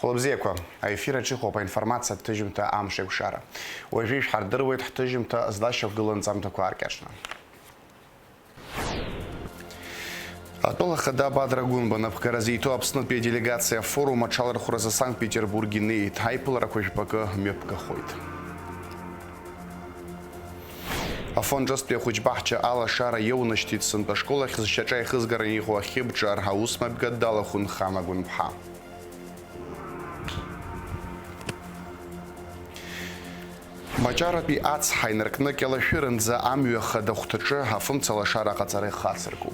خلبزيكوا ايفيرا تشيخو بانفورماتسا تجمتا امشيك شارع وجيش حردرويت تجمتا ازداشو قلن زامتا كواركاشنا Атола хада Бадрагунба на Пкаразиту обснутпе делегация форума Чалархура за Санкт-Петербурге не тайпла ракошпака мепка ходит. Афон джаспе хучбахча ала шара еунащтицын по школах защачай хызгарани хуахибджар хаус мабгаддала хун хамагун пха. Бачарапи ац хайнеркна келаширен за амю хада хутача хафун цала шара кацары хацеркуб.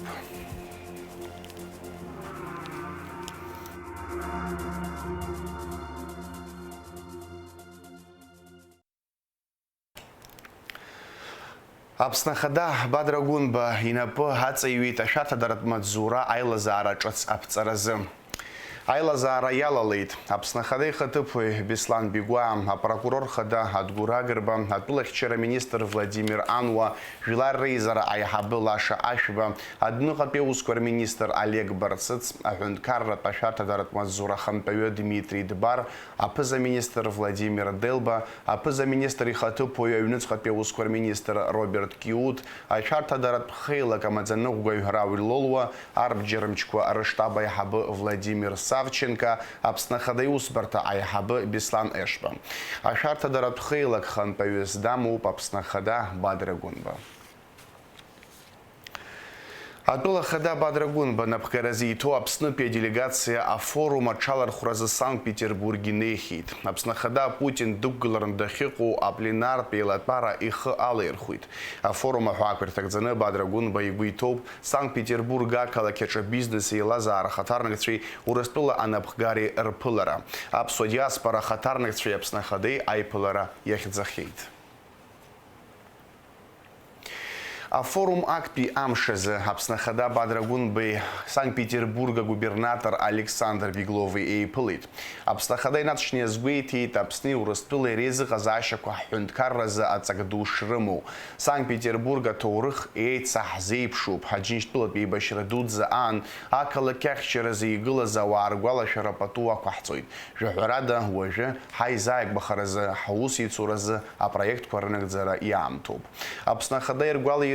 Апснахада Бадрагунба инапы хацаиуит ашата даратмадзура айлазара ҿац апҵаразы. Айлазара иалалеит. Апснахада ихаҭыԥуаҩ Беслан Бигуа, апрокурор хада Адгурагырба, атәылахьчара министр Владимир Ануа, жәлар реизара аиҳабы Лаша Ашәба, адәныҟатәи аусқәа рминистр Олег Барцыц, аҳәынҭқарратә ашәарҭа даратмадзура ахантәаҩы Дмитрий Дбар, аԥыза-министр Владимир Делба, аԥыза-министр ихаҭыԥуаҩ аҩнуҵҟатәи аусқәа рминистр Роберт Киут, ашәарҭа даратә хеилак амаӡаныҟәгаҩ Рауль Лолуа, арбџьармычқәа рыштаб аиҳабы Владимир Савченко, Апснахада иусбарҭа аиҳабы Беслан Ешба. Ашәарҭа даратә хеилак хантәаҩыс дамоуп Апснахада Бадрагунба. Атәыла хада Бадрагунба на Пкаразиту Аԥснытәи делегация афорума Чалархәра за Санкт-Петербурге неихьеит. Аԥснахада Путин дықәгыларан дахьыҟоу апленартә еилатәара ихы алаирхәит. Афорум аҳәаақәа ирҭагӡаны Бадрагунба игәы иҭоуп Санкт-Петербург ақалақь аҿы бизнес еилазаара хаҭарнакцәеи Урыстәыла анапхгари рԥылара. Аԥсуа диаспора хаҭарнакцәеи Аԥснахадеи аиԥылара иахьӡахьеит. Форум актпи амшазы Аԥснахада Бадрагунбеи Санкт-Петербурга губернатор Александр Вигловы еиԥылеит. Аԥснахада инаҵшьны иазгәеиҭеит Аԥсни Урыстәылеи реизыҟазаашьақәа ҳҳәынҭқарразы аҵак ду шрымоу. Санкт-Петербург аҭоурых еицаҳзеиԥшуп. Аџьынџьтәылатә еибашьра дуӡӡа аан ақалақь ахьчаразы игылаз ауаа ргәалашәара пату ақәаҳҵоит. Жәаҳәарада уажәы ҳаизааигәахаразы ҳаусеицуразы апроектқәа рынагӡара иаамҭоуп. Аԥснахада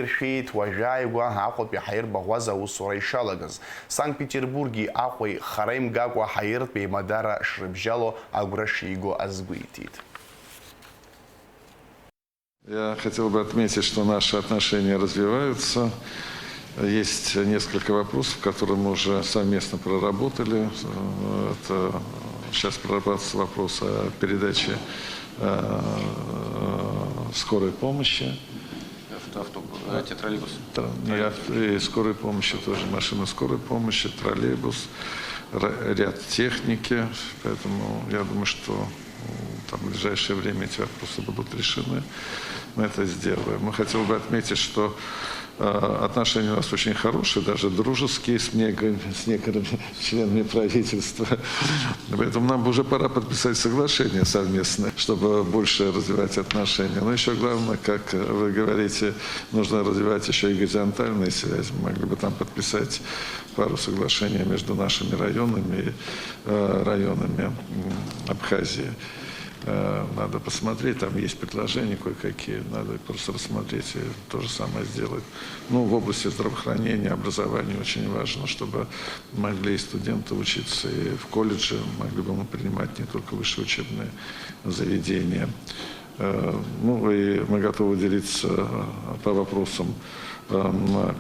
иршәеит уажәааигәа Аҟәатәи ҳаирбаӷәаз аусура ишалагаз. Санкт-Петербурги Аҟәеи хара имгакәа ҳаиртәи еимадара шрыбжьало агәра шиго азгәеиҭеит. Я хотел бы отметить, что наши отношения развиваются. Есть несколько вопросов, которые мы уже совместно проработали. Это сейчас прорабатывается вопрос о передаче скорой помощи. Троллейбус. И скорой помощи тоже, машина скорой помощи, троллейбус, ряд техники. Поэтому я думаю, что там, в ближайшее время эти вопросы будут решены. Мы это сделаем. Мы хотели бы отметить, что отношения у нас очень хорошие, даже дружеские с некоторыми членами правительства. Поэтому нам уже пора подписать соглашение совместное, чтобы больше развивать отношения. Но еще главное, как вы говорите, нужно развивать еще и горизонтальные связи. Мы могли бы там подписать пару соглашений между нашими районами и районами Абхазии. Надо посмотреть, там есть предложения кое-какие, надо просто рассмотреть и то же самое сделать. Ну, в области здравоохранения, образования очень важно, чтобы могли и студенты учиться, и в колледже могли бы мы принимать не только высшие учебные заведения. Ну, и мы готовы делиться по вопросам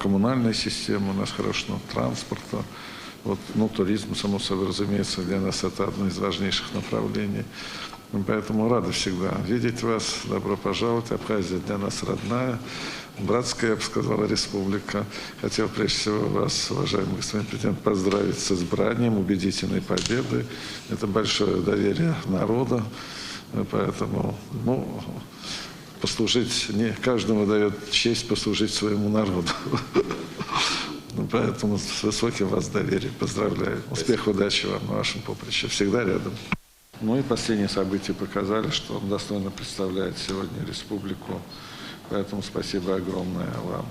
коммунальной системы, у нас хорошего транспорта. Вот, ну, туризм, само собой, разумеется, для нас это одно из важнейших направлений. Поэтому рады всегда видеть вас. Добро пожаловать. Абхазия для нас родная, братская, я бы сказала, республика. Хотел прежде всего вас, уважаемый господин президент, поздравить с избранием, убедительной победой. Это большое доверие народа. Поэтому, ну, послужить, не каждому дает честь послужить своему народу. Поэтому с высоким вас доверием поздравляю. Успеха, удачи вам на вашем поприще. Всегда рядом. Ну и последние события показали, что он достойно представляет сегодня республику. Поэтому спасибо огромное вам.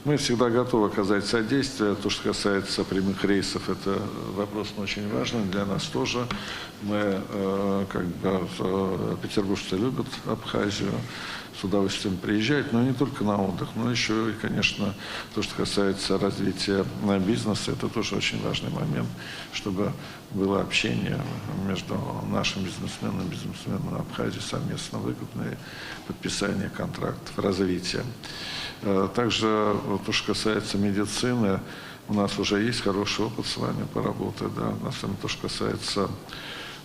Мы всегда готовы оказать содействие. То, что касается прямых рейсов, это вопрос очень важный для нас тоже. Мы, петербуржцы любят Абхазию, с удовольствием приезжать, но не только на отдых, но еще и, конечно, то, что касается развития бизнеса, это тоже очень важный момент, чтобы было общение между нашим бизнесменом и бизнесменом Абхазии, совместно выгодное подписание контрактов, развитие. Также то, что касается медицины, у нас уже есть хороший опыт с вами поработать, да, особенно то, что касается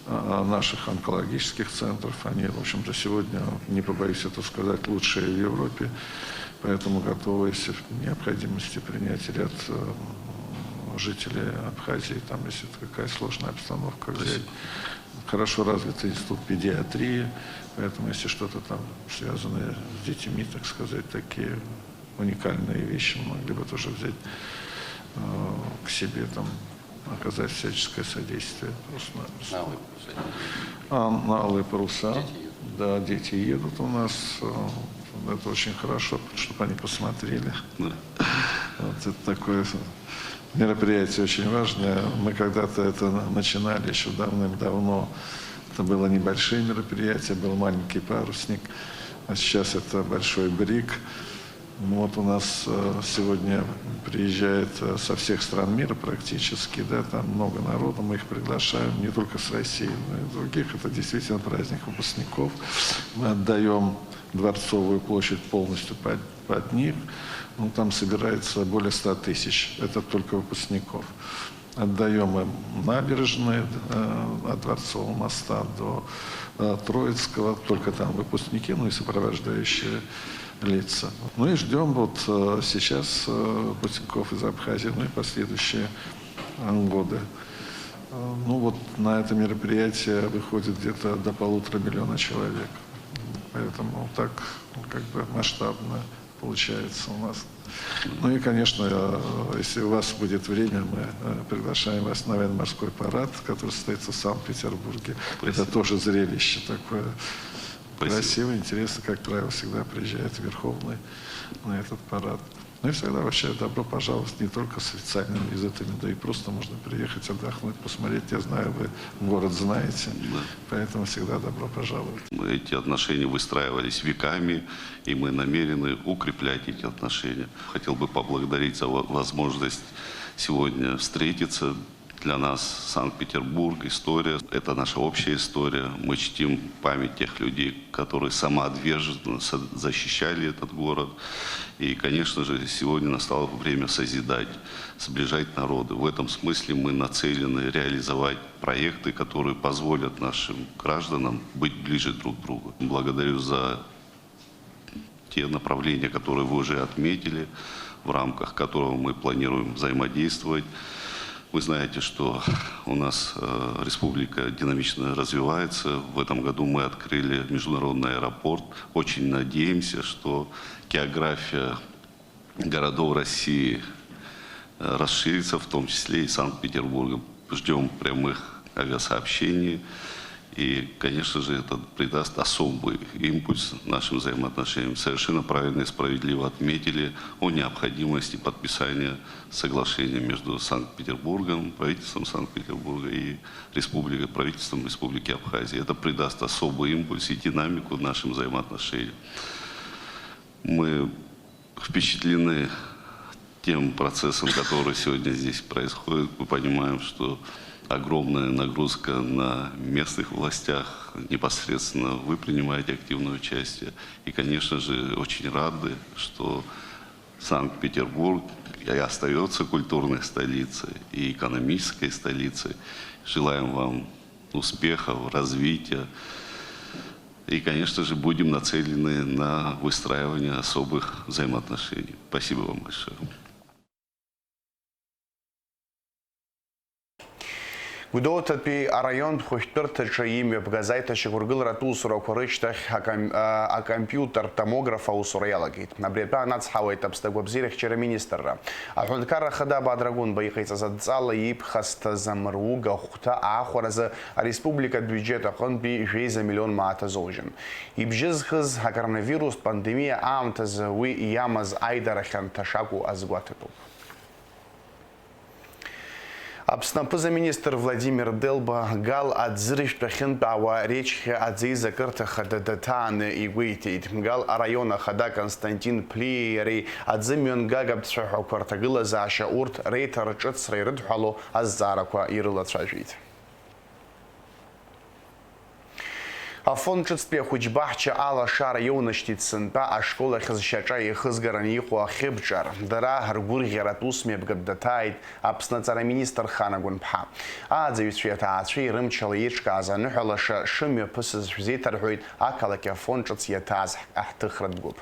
наших онкологических центров. Они, в общем-то, сегодня, не побоюсь это сказать, лучшие в Европе, поэтому готовы, если в необходимости, принять ряд жителей Абхазии, там, если это какая сложная обстановка, взять. Хорошо развитый институт педиатрии, поэтому если что-то там связанное с детьми, так сказать, такие уникальные вещи мы могли бы тоже взять к себе, там, оказать всяческое содействие. На алые паруса. Да, дети едут у нас. Это очень хорошо, чтобы они посмотрели. Вот это такое мероприятие очень важное. Мы когда-то это начинали еще давным-давно. Это было небольшое мероприятие, был маленький парусник. А сейчас это большой брик. Вот у нас сегодня приезжает со всех стран мира практически, да, там много народу, мы их приглашаем, не только с России, но и других. Это действительно праздник выпускников. Мы отдаем Дворцовую площадь полностью под них. Ну, там собирается более 100 тысяч. Это только выпускников. Отдаем им набережные от Дворцового моста до Троицкого. Только там выпускники, ну и сопровождающие лица. Ну и ждем вот сейчас выпускников из Абхазии, ну и последующие годы. Ну вот на это мероприятие выходит где-то до 1,5 миллиона человек. Поэтому так как бы масштабно получается у нас. Ну и, конечно, если у вас будет время, мы приглашаем вас на военно-морской парад, который состоится в Санкт-Петербурге. Это тоже зрелище такое. Красиво, интересно, как правило, всегда приезжает Верховный на этот парад. Ну и всегда вообще добро пожаловать не только с официальными визитами, да и просто можно приехать, отдохнуть, посмотреть. Я знаю, вы город знаете, да. Поэтому всегда добро пожаловать. Эти отношения выстраивались веками, и мы намерены укреплять эти отношения. Хотел бы поблагодарить за возможность сегодня встретиться. Для нас Санкт-Петербург, история, это наша общая история. Мы чтим память тех людей, которые самоотверженно защищали этот город. И, конечно же, сегодня настало время созидать, сближать народы. В этом смысле мы нацелены реализовать проекты, которые позволят нашим гражданам быть ближе друг к другу. Благодарю за те направления, которые вы уже отметили, в рамках которого мы планируем взаимодействовать. Вы знаете, что у нас республика динамично развивается. В этом году мы открыли международный аэропорт. Очень надеемся, что география городов России расширится, в том числе и Санкт-Петербургом. Ждем прямых авиасообщений. И, конечно же, это придаст особый импульс нашим взаимоотношениям. Совершенно правильно и справедливо отметили о необходимости подписания соглашения между Санкт-Петербургом, правительством Санкт-Петербурга и правительством Республики Абхазия. Это придаст особый импульс и динамику нашим взаимоотношениям. Мы впечатлены тем процессом, который сегодня здесь происходит. Мы понимаем, что огромная нагрузка на местных властях, непосредственно вы принимаете активное участие. И, конечно же, очень рады, что Санкт-Петербург и остается культурной столицей и экономической столицей. Желаем вам успехов, развития. И, конечно же, будем нацелены на выстраивание особых взаимоотношений. Спасибо вам большое. Гәдоуҭатәи араионтә хәышәтәырҭаҿы имҩаԥгаз аиҭашьақәыргыларатә усурақәа рышьҭахь акомпиутер томограф аусура иалагеит. Абри атәы анацҳауеит аԥсҭа-гәабзиарахьчара аминистрра. Аҳәынҭқарра Хада Бадрагәынба иҟаиҵаз адҵала иԥхасҭаз амыруга хәҭа аахәаразы ареспубликатә бюџьет аҟынтәи 1 миллион мааҭ азоужьын. Ибжьы зхыз акоронавирустә пандемиа аамҭазы уи иамаз аидара хьанҭа шакәу азгәаҭатәуп. Аԥсны министр Владимир Делба гал аӡырыжәтә ахьынтәаауа речхьа аӡеизакырҭа хада даҭааны игәеиҭеит. Гал араион ахада Константин Ԥлиеи иареи аӡымҩан гагабцәаҳәақәа рҭагылазаашьа урҭ реиҭарҿыцра ирыдҳәало азҵаарақәа ирылацәажәеит. Афон ҿыцтәи ахәыҷбаҳча алашара иоунашьҭит сынтәа ашкол ахь зшьаҿа еихызгараны иҟоу ахьыбҿар. Дара ргәырӷьаратә усмҩаԥгатә даҭааит Аԥсны аҵараминистр Хана Гәынԥҳа. Ааӡаҩцәеи аҭаацәеи рымчала еиҿкааз аныҳәалаша шымҩаԥысыз шәзеиҭарҳәоит ақалақь Афон ҿыц иаҭааз аҳҭыхратә гәыԥ.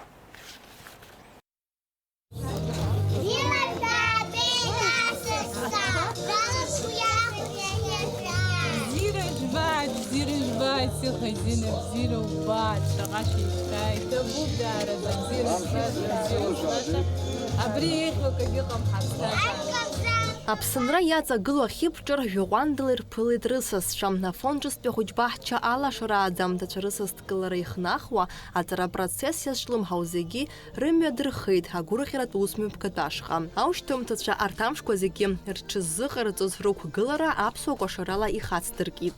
Аԥсынра иаҵагылоу ахьыбҿар жәаҟәандала ирԥылеит рысасцәа. Афон ҿыцтәи ахәыҷбаҳча алашара аӡамҭацәа рысасдкылара ихнахуа аҵарапроцесс иазҿлымҳау зегьы рымҩа дырхеит агәырӷьаратә усмҩаԥгатә ашҟа. Аушьҭымҭацәа арҭ амшқәа зегьы рҽыззыҟарҵоз рықәгылара аԥсуа кәашарала ихацдыркит.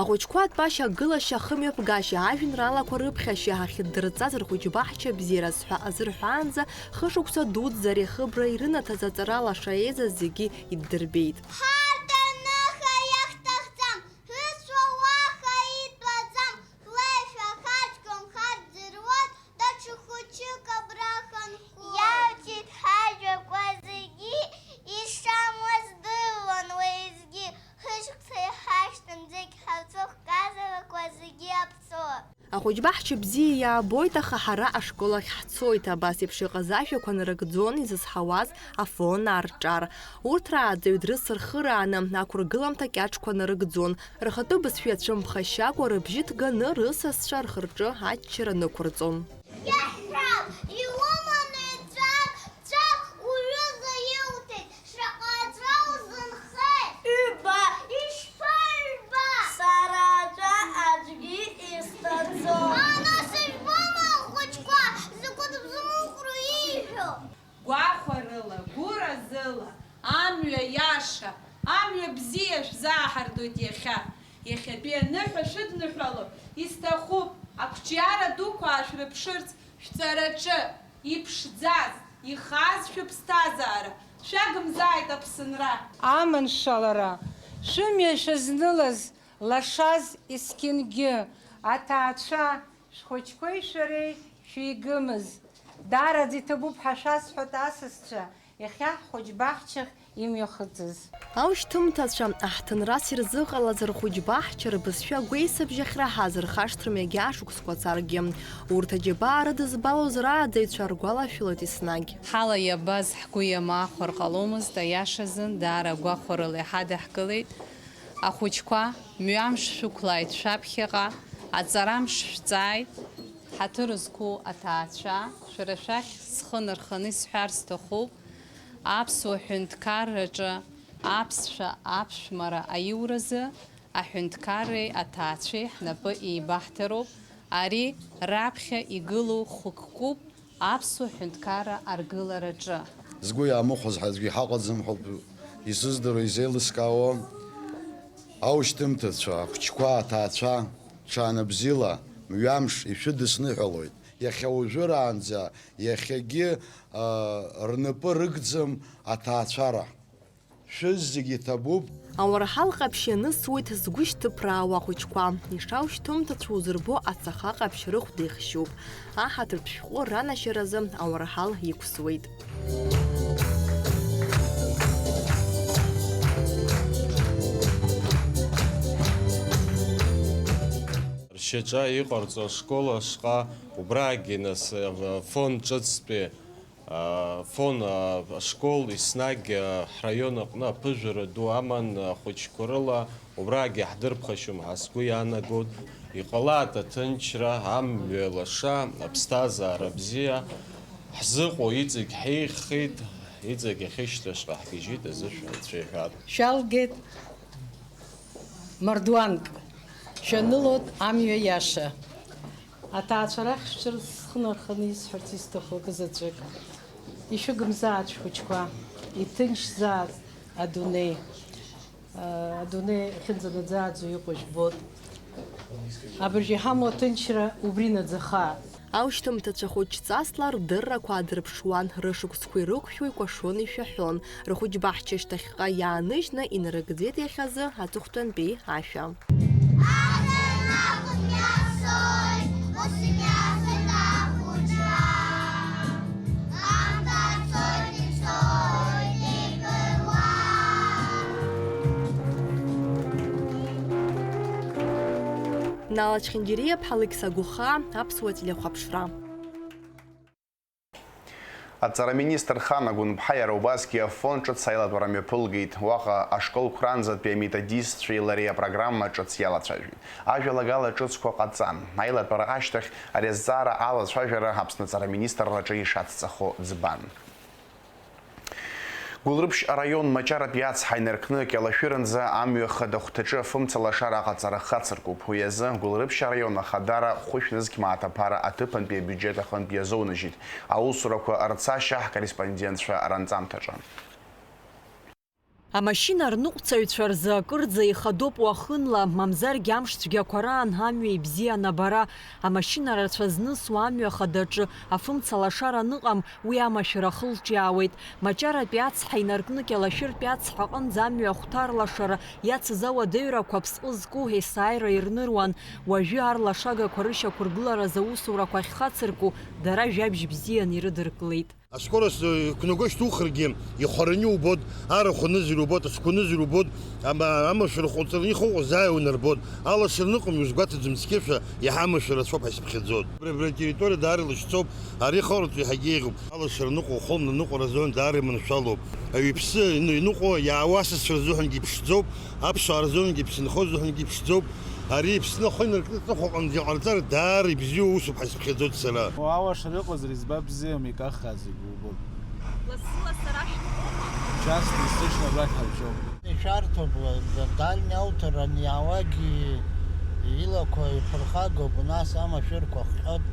Ахәыҷқәа атәашьа агылашьа ахымҩаԥгашьа ажәеинраалақәа рыԥхьашьа ахьыддырҵаз рхәыҷбаҳча бзиараз ҳәа азырҳәаанӡа хышықәса дуӡӡа рехыбра ирынаҭаз аҵара алаша еизаз зегьы иддырбеит. Ахәыҷбаҳча бзиа иаабоит, аха ҳара ашкол ахь ҳцоит. Абас еиԥш иҟаз ажәақәа нарыгӡон изызҳауаз Афон арҿар. Урҭ рааӡаҩ дрыцырхырааны ақәыргыламҭа кьаҿқәа нарыгӡон. Рхатәы бызшәа цәымԥхашьакәа рыбжьы ҭганы рысасцәа рхырҿы аччара нықәырҵон. Гәахәарыла, гәыразыла, амҩа иаша, амҩа бзиа шәзааҳардоит иахьа. Иахьатәи аныҳәа шәыдныҳәало исҭахуп ақәҿиара дуқәа аашәрыԥшырц шәҵараҿы иԥшӡаз, ихаз шәыԥсҭазаара. Шәагымзааит Аԥсынра. Аманшалара, шәымҩа шәызнылаз лашаз есқьынгьы, аҭаацәа шәхәыҷқәеи шәареи шәигымыз. Дараӡа иҭабуп ҳәа шәасҳәоит асасцәа, иахьа ҳхәыҷбаҳчахь имҩахыҵыз. Аушьҭымҭацәа аҳҭынрас ирзыҟалаз рхәыҷбаҳча рбызшәа гәеисыбжьахьраҳаз рхашҭрым егьа ашықәсқәа царгьы. Урҭ аџьабаа рыдызбалоз рааӡаҩцәа ргәалашәалоит еснагь. Ҳала иабаз ҳгәы иамаахәар ҟаломызт, аиашазын даара гәахәарыла иҳадаҳкылеит. Ахәыҷқәа мҩамш шәықәлааит шәаԥхьаҟа, аҵарамш шәҵааит. Ҳаҭыр зқәу аҭаацәа, шәара шәахь схы нарханы исҳәар сҭахуп, аԥсуа ҳәынҭқарраҿы аԥсшәа аԥшәмара аиуразы аҳәынҭқарреи аҭаацәеи ҳнапы еибаҳҭароуп. Ари раԥхьа игылоу хәыккуп аԥсуа ҳәынҭқарра аргылараҿы. Згәы иаамыхәаз ҳаӡәгьы ҳаҟаӡам ҳәа исыздыруа изеилыскаауа аушьҭымҭацәа, ахәыҷқәа, аҭаацәа ҽаанбзиала мҩамш ишәыдысныҳәалоит. Иахьа уажәыраанӡа иахьагьы рнапы рыгӡам аҭаацәара. Шәыз зегьы иҭабуп. Ауарҳал ҟаԥшь ианысуеит згәы шьҭыԥраауа ахәыҷқәа. Ишаушьҭымҭацәа узырбо ацаха ҟаԥшь рыхәда ихшьуп. Аҳаҭыртә шәҟәы ранашьаразы ауарҳал иқәсуеит. Ршьаҿа иҟарҵо ашкол ашҟа убраагьы нас Афон ҿыцтәи фон школ еснагь ҳраион аҟны аԥыжәара ду аман ахәыҷқәа рыла убрагь иаҳдырԥхашьом ҳәа сгәы иаанагоит. Иҟалааит аҭынчра, амҩа лаша, аԥсҭазаара бзиа ҳзыҟоу иҵегь ҳеиӷьхеит, иҵегь ахьышьҭахьҟа ҳгьежьит азышәа ицәеиҳәат. Шәалгеит мардуанк, шәанылоит амҩа иаша. Аҭаацәа рахьшьцәыр схы нарханы исҳәарц исҭаху акызаҵәык. Ишәыгымзааит шәхәыҷқәа, иҭынчзааит адунеи. Адунеи ахьынӡанаӡааӡо иҟоу жәбоит. Абыржә иҳамоу аҭынчра убри наӡахааит. Аушьҭымҭацәа хәыҷҵасла рдыррақәа аадырԥшуан, рышықәсқәа ирықәшәо икәашон, ишәаҳәон. Рхәыҷбаҳча шьҭахьҟа иааныжьны инарыгӡеит иахьазы аҵыхәтәантәи ашәа. Нала Чхиндириа-ԥҳа Алықьса Гуха, аԥсуа телехәаԥшра. Аҵараминистр Хан Агәынԥҳа иара убасгьы афонд ҿыц аилатәара мҩаԥылгеит. Уаҟа ашколқәа ранӡатәи аметодистцәеи лареи апрограмма ҿыц иалацәажәеит. Ажәалагала ҿыцқәа ҟаҵан. Аилатәара ашьҭахь ари азҵаара алацәажәара Аԥсны аҵараминистрраҿы ишацҵахо ӡбан. Гәылрыԥшь араион маҷаратәи ацҳа инаркны Кьалашәыранӡа амҩа хада хәҭаҿы афымцалашара аҟаҵара хацыркуп. Уи азы Гәылрыԥшь араион ахадара хәышәнызқь мааҭ аҭыԥантәи абиуџьет аҟынтәи иазоунажьит. Аусурақәа рцашьа ҳкорреспондентцәа ранҵамҭаҿы. Амашьына рныҟәцаҩцәа рзы акырӡа ихадоуп уахынла, мамзаргьы амш цәгьақәа раан амҩа ибзиан абара. Амашьына рацәа знысуа амҩа хадаҿы афымцалашара аныҟам, уи амашәыр ахылҿиаауеит. Маҷаратәи ацҳа инаркны Кьалашәыртәи ацҳа аҟынӡа амҩа ахәҭарлашара иацыз ауадаҩрақәа ԥсҟы зку есааира ирныруан. Уажәы арлашагақәа рышьақәыргыларазы аусурақәа ахьхацырку дара жәабжь бзиан ирыдыркылеит. Скорость кногош тухрги ихорню убод, араху нызыр убод, аску нызыр убод, амашыр хуцырни ху зайунер бод. Алла шырныкум юзгатыдзым скефша яхамашыр асоп асбхидзод. При территории дарил шцоп, арихорт яхагигу. Алла шырныку холна нуку разон дары маншалу. Авипсы нуку яавасс шырзухан гипшцоп, апша разон гипсин хозухан гипшцоп. Ари ԥсны хойнаркны ҟарҵар даара ибзиоу усуп ҳәа исԥхьаӡоит сара. Ауашар иҟазар изба бзиам икаххаз игәыбоуп. Лассы-лассы рашәҭоума? Just достаточно брать ҳабжоуп. Ишәарҭоуп дальни ауҭаран иаауагьы илақәа иԥырхагоуп, нас амашәырқәа хҟьоит,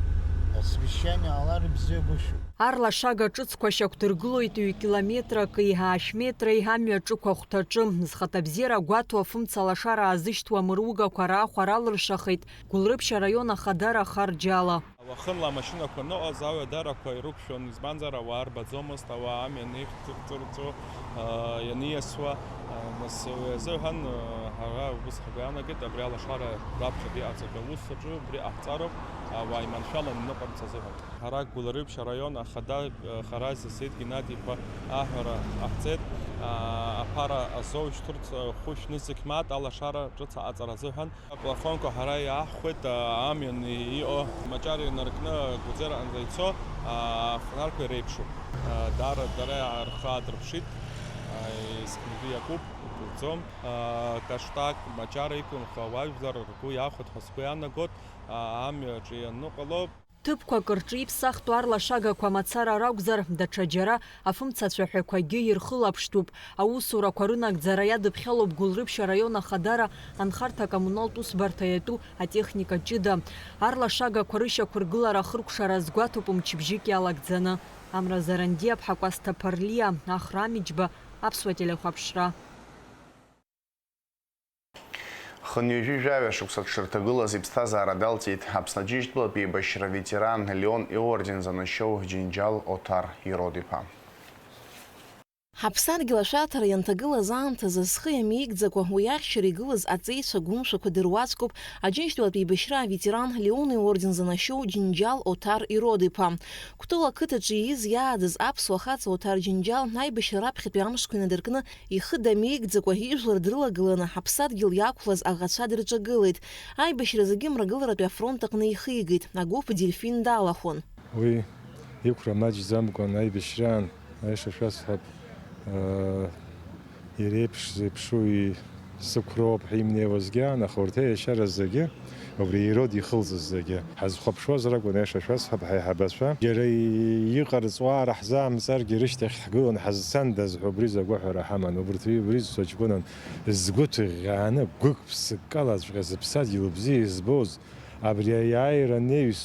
священие ҟалар ибзиагәышьоуп. Арлашага ҿыцқәа шьақәдыргылоит километрак иҳашь метра амҩа аҿықәа хәҭаҿы. Зхаҭабзиара гәаҭо афымцалашара аазышьҭуа амыругақәа раахәара алыршахеит Гәылрыԥшь араион ахадара Харџьала. Уахынла амашьынақәа ныҟаз ауадарақәа ирықәшәон, избанзар ауаа рбаӡомызт, ауаа амҩа неихҭырҵо ианиасуа. Нас уи азыҳәан ҳара ус ҳгәаанагеит абри алашара раԥхьатәи аҵаҟа аус аҿы убри ҟаҳҵароуп ауаа иманшәалан иныҟарц азыҳәан. Ҳара Гәылрыԥшь араион ахада Хараз Асеит Геннадиеиԥа аҳәара ҟаҳҵеит. Аԥара азоушьҭырц хәышәнызқь мааҭ алашара ҿыц аҟаҵара азыҳәан. Аплафонқәа ҳара иаҳхәеит амҩан иҟоу маҷара инаркны Гәыӡыраҟынӡа ицо афонарқәа иреиԥшуп. Дара рхы аадырԥшит. Искьнгьы иакуп, икәылӡом. Каштак маҷара иқәымхо ауаажәлар ргәы иахәеит ҳәа сгәы иаанагоит. Амҩа аҿы ианыҟало Ҭыԥқәак рҿы иԥсахтәу арлашагақәа мацара ракәзар, даҽа џьара афымцацәаҳәақәагьы ирхылаԥштәуп. Аусурақәа рынагӡара иадыԥхьалоуп Гәылрыԥшь араион ахадара анхарҭа акоммуналтә усбарҭа иатәу атехника ҷыда. Арлашагақәа рышьақәыргылара ахыркәшара згәаҭоуп мчыбжьык иалагӡаны. Амразаранди-аԥҳа Кәасҭа Ԥарлиа, Ахрамиџьба, аԥсуа телехәаԥшра. Хынҩажәи жәаҩа шықәса дшырҭагылаз иԥсҭазаара далҵит Аԥсны Аџьынџьтәылатәи еибашьра ветеран Леон иорден занашьоу Џьинџьал Оҭар Ирод-иԥа. Ҳаԥсадгьыл ашәаҭара ианҭагылаз аамҭазы зхы иамеигӡакәа уи ахьчара игылаз аҵеицәа гәымшәақәа дыруаӡәкуп Аџьынџьтәылатәи еибашьра аветеран Леон иорден занашьоу Џьинџьал Оҭар Ирод-иԥа. Кәтәыла ақыҭаҿы ииз иаадыз аԥсуа хаҵа Оҭар Џьинџьал аибашьра раԥхьатәи амшқәа инадыркны ихы дамеигӡакәа ижәлар дрылагыланы ҳаԥсадгьыл иақәлаз аӷацәа дырҿагылеит. Аибашьра зегьы мрагыларатәи афронт аҟны ихигеит. Агәыԥ дельфин далахәын. Oui, Иқәра маҷӡамкәан аибашьраан аишашәасҳәап иреиԥш зеиԥшу сықәроуп ҳәа имнеиуазгьы, аха урҭ аиашьара зегьы убри Ирод ихылҵыз зегьы ҳазхәаԥшуаз ракәын аишашәасҳәап ҳаиҳабацәа. Џьара иҟарҵо ара ҳзаамҵаргьы рышьҭахь ҳгылан ҳазцандаз ҳәа убри закәаҳәара ҳаман. Убри саҷкәынан згәы ҭыӷьӷьааны гәык-ԥсык алаҵәҟьа зыԥсадгьыл бзиа избоз абри аиааира неҩс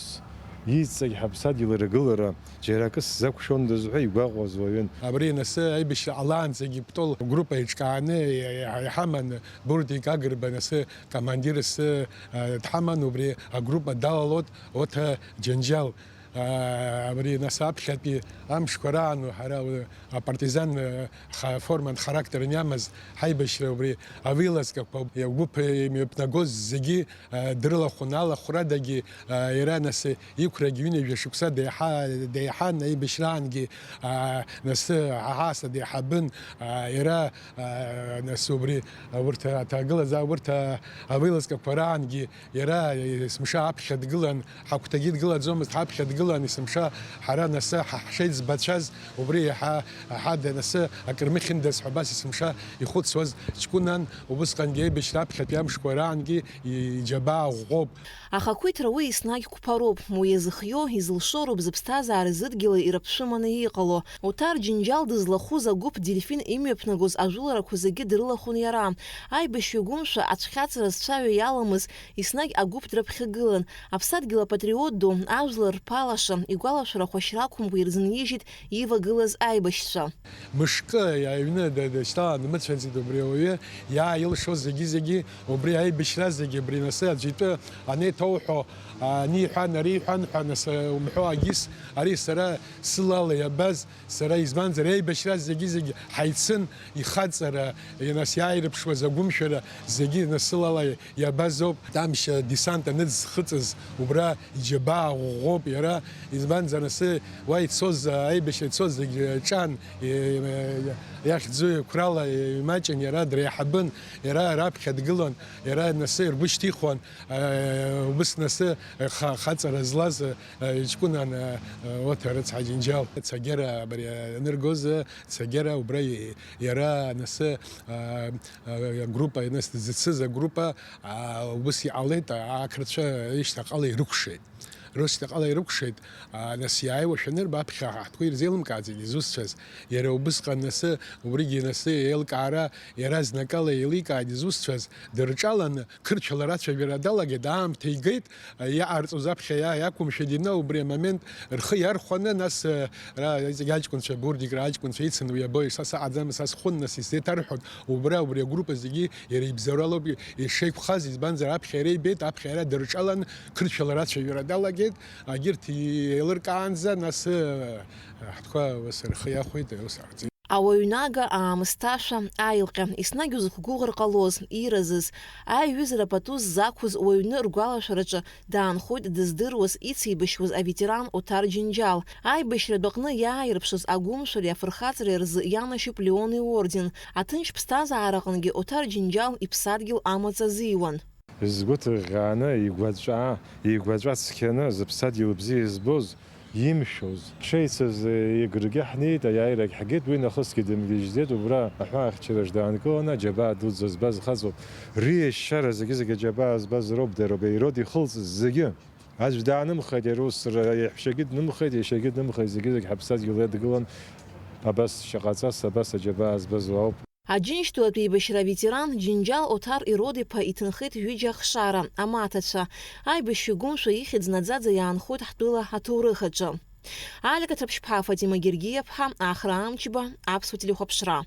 иҵегь ҳаԥсадгьыл иргылара џьара акы сзақәшәондаз ҳәа игәаҟуаз уаҩын. Абри насы аибашьра ҟалаанӡагьы птол группа иҿкааны иҳаман Бурдик Агрба насы командирс дҳаман убри агруппа далалот оҭа џьанџьал. Абри нас аԥхьатәи амшқәа раан ҳара апартизан форман характер иамаз ҳаибашьра убри авилазкақәа агәыԥ имҩаԥнагоз зегьы дрылахәын, алахәрадагьы иара нас иқәрагьы ҩынҩажәа шықәса деиҳан, аибашьраангьы нас аҳаса деиҳабын, иара нас убри урҭ аҭагылазаашьа урҭ авилазкақәа раангьы иара есымша аԥхьа дгылан, ҳагәҭагьы дгылаӡомызт, ҳаԥхьа дгылан есымша ҳара насы ҳшеиӡбацәаз убри ҳада насы акырмыхьындаз ҳәа абас есымша ихәыцуаз ҷкәынан убысҟангьы аибашьра аԥхьатәи амшқәа раангьы иџьабаа ӷәӷәоуп. Ахақәиҭра уи еснагь қәԥароуп, уи иазыхио, изылшоруп зыԥсҭазаара зыдгьыли ираԥшәыманы иҟало. Оҭар Џьынџьал дызлахәыз агәыԥ дельфин имҩаԥнагоз ажәыларақәа зегьы дрылахәын иара. Аибашьҩы гәымшәа ацәхьаҵра зцәаҩа иаламыз еснагь агәыԥ дрыԥхьагылан. Аԥсадгьыл апатриот ду ажәлар рԥалаша игәалашәара хәашьра ақәымкәа ирзынижьит ивагылаз аибашьцәа. Мышкы иааҩны дышьҭалан дмыцәаӡеит убри ауаҩы, иааилшоз зегьы убри аибашьра зегьы абри насы аӡәитәы анеиҭоуҳәо ани иҳәан, ари иҳәан ҳәа нас умҳәо агьыс, ари сара сылала иабаз, сара избанзар аибашьра зегьы ҳаицын ихаҵара, нас иааирԥшуаз агәымшәара зегьы насылала иабазоуп. Тамшь десант аныӡхыҵыз убра иџьабаа ӷәӷәоуп иара, избанзар насы уа ицоз аибашьра ицоз зегьы ҿан иахьӡу қәрала имаҷын, иара дреиҳабын, иара раԥхьа дгылан, иара насы ргәы шьҭихуан, убыс насы хаҵара злаз ҷкәынан оҭа рыцҳа Џьынџьал. Цагьара абри аныргоз цагьара убра иара насы агруппа нас дызцыз агруппа убыс иҟалеит, ақырҭцәа рышьҭахьҟала ирықәшеит. Рышьҭахьҟала ирықәшеит, нас иааиуашәа анырба аԥхьа ҳтәқәа ирзеилымкааӡеит изусҭцәаз. Иара убысҟан насы убригьы насы еилкаара иара знакала еиликааит изусҭцәаз, дырҿаланы қырҭшәала рацәажәара далагеит, аамҭа игеит, иаҟарҵоз аԥхьа иақәымшәеит ина убри амомент рхы иархәаны, нас аҷкәынцәа Бурдикра аҷкәынцәа ицын уи абои са саҟаӡам, са схәын, нас изеиҭарҳәон убри агруппа зегьы иара ибзоуралоуп ишеиқәхаз, избанзар аԥхьа иара ибеит, аԥхьа иара дырҿаланы қырҭшәала рацәажәара далагеит. Агьырҭ еилыркаанӡа нас ҳтәқәа рхы иахәеит. Ауаҩнага, аамысҭашәа, аилҟьа, еснагь узықәгәыӷыр ҟалоз, иразыз, аиҩызара пату ззақәыз уаҩны ргәалашәараҿы даанхоит дыздыруаз, ицеибашьуаз аветеран Оҭар Џьынџьал. Аибашьратә аҟны иааирԥшыз агәымшәареи афырхаҵареи рзы ианашьоуп Леон иорден. Аҭынч ԥсҭазаараҟынгьы Оҭар Џьынџьал иԥсадгьыл амаҵ азиуан. Згәы ҭыӷьӷьааны игәаҵәа цқьаны зыԥсадгьыл бзиа избоз имшәоз шеицыз игргьы ҳнеит, аиааирагь ҳгеит, уи нахысгьы дымгьежьӡеит, убра аҳәаахьчараҿ даанкыланы аџьабаа дуӡӡа збаз хаҵоуп. Риашьара зегьы аџьабаа збаз роуп, дара Ирод ихылҵыз зегьы. Аӡә даанымхеит, иара ус иаҳәшьагьы днымхеит, иашьагьы днымхеит, зегьы ҳаԥсадгьыл иадгылан, абас шаҟаҵас, абас аџьабаа збаз ауп. Аџьынџьтәылатәи еибашьра аветеран Џьынџьал Оҭар Ирод-иԥа иҭынхеит ҩыџьа ахшара, амаҭацәа. Аибашьҩы гәымшәа ихьӡ наӡаӡа иаанхоит ҳтәыла аҭоурых аҿы. Алика Ҭраԥшьԥҳа, Фатима Гергиев-ԥҳа, Ахра Амчба, Аԥсуа телехәаԥшра.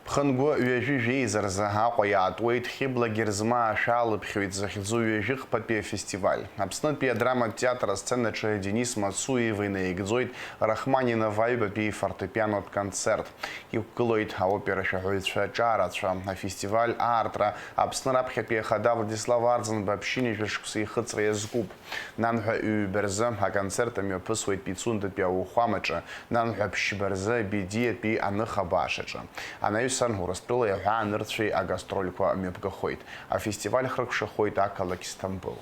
Ԥхынгәы ҩажәи жәеизарзы Аҟәа иаатуеит Хьыбла Герзма ашәалыԥхьоит захьӡу ҩажәихԥатәи афестиваль. Аԥснытәи адраматә театр асценаҿы Денис Мацуев инаигӡоит Рахманинов аҩбатәи фортепианотә концерт. Иқәгылоит аопера шәаҳәаҩцәа ҿаарацәа. Афестиваль аартра Аԥсны раԥхьатәи ахада Владислав Арӡынба аԥшьынижәа шықәса ихыҵра иазкуп. Нанҳәа ҩба рзы аконцерт амҩаԥысуеит Пицундатәи ауахәамаҿы, нанҳәа ԥшьба рзы Бедиатәи аныха баашаҿы. Анаҩсан Урыстәыла иаҳәаа нырцәеи агастрольқәа мҩаԥгахоит. Афестиваль хрыкшахоит ақалақь Стамбул.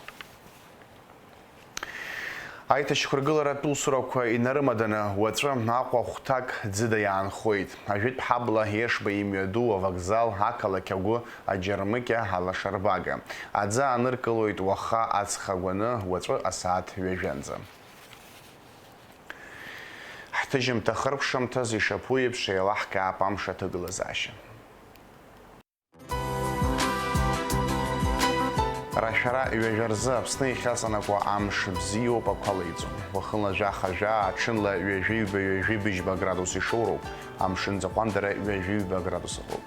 Аиҭашьқәыргыларатә усурақәа инарымаданы уаҵәы Аҟәа хәҭак ӡыда иаанхоит. Ажәытә ҳабла Ешба имҩаду авокзал, ақалақь агәы аџьармыкьа алашарбага. Аӡы ааныркылоит уаха аҵх агәаны уаҵәы асааҭ ҩажәанӡа. Ҳҭыжьымҭа хырԥшымҭаз ишаԥу еиԥш еилаҳкаап амш аҭагылазаашьа. Рашәара ҩажәа Аԥсны ихьаҵанакуа амш бзиоуп ақәалеиҵом. Уахынла жәаха-жәа, аҽынла ҩажәи-ҩажәибыжьба градус ишоуроуп. Амшын заҟәандара ҩажәи-ҩба градус ыҟоуп.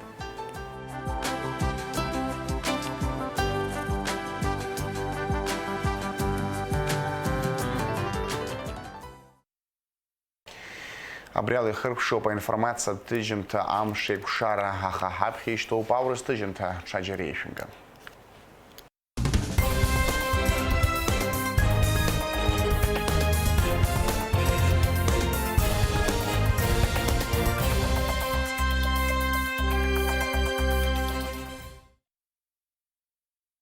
Абри ала ихырԥшуп аинформациа ҭыжьымҭа амш еиқәшара, аха ҳаԥхьа ишьҭоуп аурыс ҭыжьымҭа ҽаџьара еишәынга.